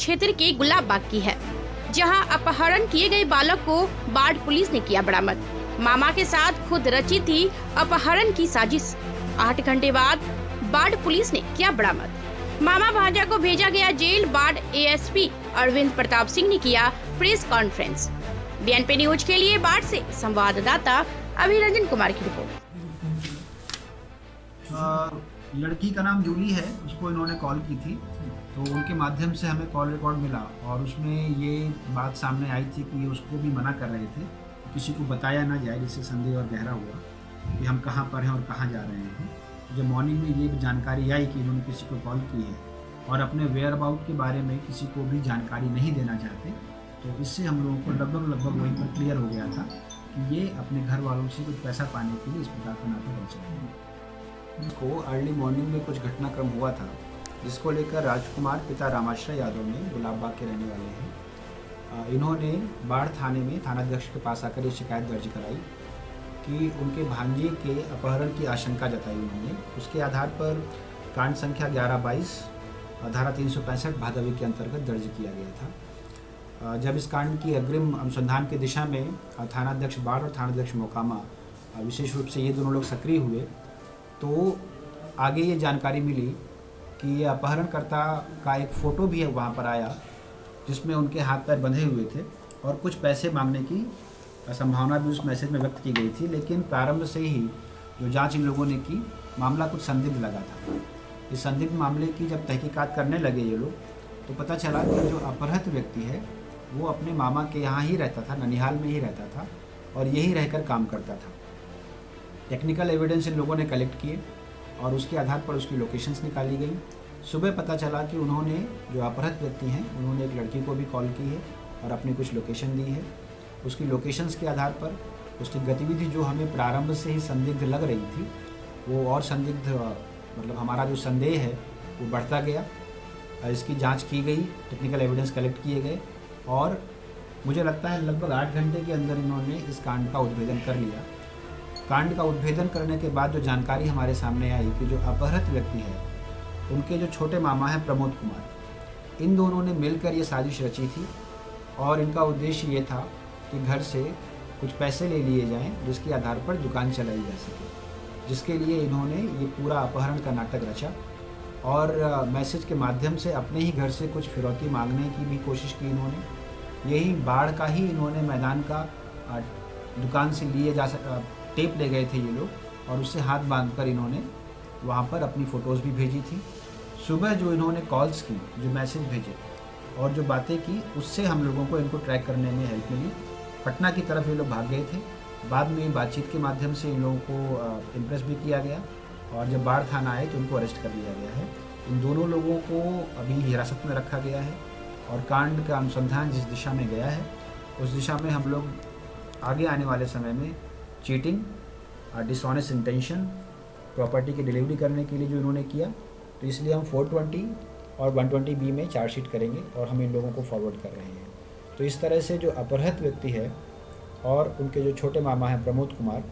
क्षेत्र के गुलाब बाग की है, जहां अपहरण किए गए बालक को बाढ़ पुलिस ने किया बरामद। मामा के साथ खुद रची थी अपहरण की साजिश। 8 घंटे बाद बाढ़ पुलिस ने किया बरामद। मामा भांजा को भेजा गया जेल। बाढ़ एएसपी अरविंद प्रताप सिंह ने किया प्रेस कॉन्फ्रेंस। बीएनपी न्यूज के लिए बाढ़ से संवाददाता अभिरंजन कुमार की रिपोर्ट। लड़की का नाम जूली है, उसको इन्होंने कॉल की थी, तो उनके माध्यम से हमें कॉल रिकॉर्ड मिला और उसमें ये बात सामने आई थी कि ये उसको भी मना कर रहे थे, किसी को बताया ना जाए, जिससे संदेह और गहरा हुआ कि हम कहाँ पर हैं और कहाँ जा रहे हैं। जब मॉर्निंग में ये जानकारी आई कि इन्होंने किसी को कॉल की है और अपने वेयर अबाउट के बारे में किसी को भी जानकारी नहीं देना चाहते, तो इससे हम लोगों को लगभग वहीं पर क्लियर हो गया था कि ये अपने घर वालों से कुछ पैसा पाने के लिए इस प्रकार का नाटक रच रहे हैं। को अर्ली मॉर्निंग में कुछ घटनाक्रम हुआ था, जिसको लेकर राजकुमार पिता रामाश्रय यादव ने गुलाब बाग के रहने वाले हैं, इन्होंने बाढ़ थाने में थानाध्यक्ष के पास आकर ये शिकायत दर्ज कराई कि उनके भांजे के अपहरण की आशंका जताई उन्होंने। उसके आधार पर कांड संख्या 1122 धारा 365 भादवी के अंतर्गत दर्ज किया गया था। जब इस कांड की अग्रिम अनुसंधान की दिशा में थानाध्यक्ष बाढ़ और थानाध्यक्ष मोकामा विशेष रूप से ये दोनों लोग सक्रिय हुए, तो आगे ये जानकारी मिली कि ये अपहरणकर्ता का एक फ़ोटो भी है वहाँ पर आया, जिसमें उनके हाथ पैर बंधे हुए थे और कुछ पैसे मांगने की संभावना भी उस मैसेज में व्यक्त की गई थी। लेकिन प्रारंभ से ही जो जांच इन लोगों ने की, मामला कुछ संदिग्ध लगा था। इस संदिग्ध मामले की जब तहकीकात करने लगे ये लोग, तो पता चला कि जो अपहृत व्यक्ति है वो अपने मामा के यहाँ ही रहता था, ननिहाल में ही रहता था और यहीं रहकर काम करता था। टेक्निकल एविडेंस इन लोगों ने कलेक्ट किए और उसके आधार पर उसकी लोकेशंस निकाली गई। सुबह पता चला कि उन्होंने, जो अपहृत व्यक्ति हैं, उन्होंने एक लड़की को भी कॉल की है और अपनी कुछ लोकेशन दी है। उसकी लोकेशंस के आधार पर उसकी गतिविधि जो हमें प्रारंभ से ही संदिग्ध लग रही थी, वो और संदिग्ध, मतलब हमारा जो संदेह है वो बढ़ता गया। इसकी जांच की गई, टेक्निकल एविडेंस कलेक्ट किए गए और मुझे लगता है लगभग 8 घंटे के अंदर इन्होंने इस कांड का उद्भेदन कर लिया। कांड का उद्भेदन करने के बाद जो जानकारी हमारे सामने आई कि जो अपहृत व्यक्ति है, उनके जो छोटे मामा हैं प्रमोद कुमार, इन दोनों ने मिलकर ये साजिश रची थी और इनका उद्देश्य ये था कि घर से कुछ पैसे ले लिए जाएं, जिसके आधार पर दुकान चलाई जा सके, जिसके लिए इन्होंने ये पूरा अपहरण का नाटक रचा और मैसेज के माध्यम से अपने ही घर से कुछ फिरौती मांगने की भी कोशिश की इन्होंने। यही बाढ़ का ही इन्होंने मैदान का दुकान से लिए टेप ले गए थे ये लोग और उससे हाथ बांधकर इन्होंने वहाँ पर अपनी फ़ोटोज़ भी भेजी थी। सुबह जो इन्होंने कॉल्स की, जो मैसेज भेजे और जो बातें की, उससे हम लोगों को इनको ट्रैक करने में हेल्प मिली। पटना की तरफ ये लोग भाग गए थे। बाद में बातचीत के माध्यम से इन लोगों को इम्प्रेस भी किया गया और जब बाढ़ थाना आए तो उनको अरेस्ट कर लिया गया है। इन दोनों लोगों को अभी हिरासत में रखा गया है और कांड का अनुसंधान जिस दिशा में गया है, उस दिशा में हम लोग आगे आने वाले समय में चीटिंग, डिसऑनेस्ट इंटेंशन, प्रॉपर्टी की डिलीवरी करने के लिए जो इन्होंने किया, तो इसलिए हम 420 और 120B में चार्जशीट करेंगे और हम इन लोगों को फॉरवर्ड कर रहे हैं। तो इस तरह से जो अपहृत व्यक्ति है और उनके जो छोटे मामा हैं प्रमोद कुमार,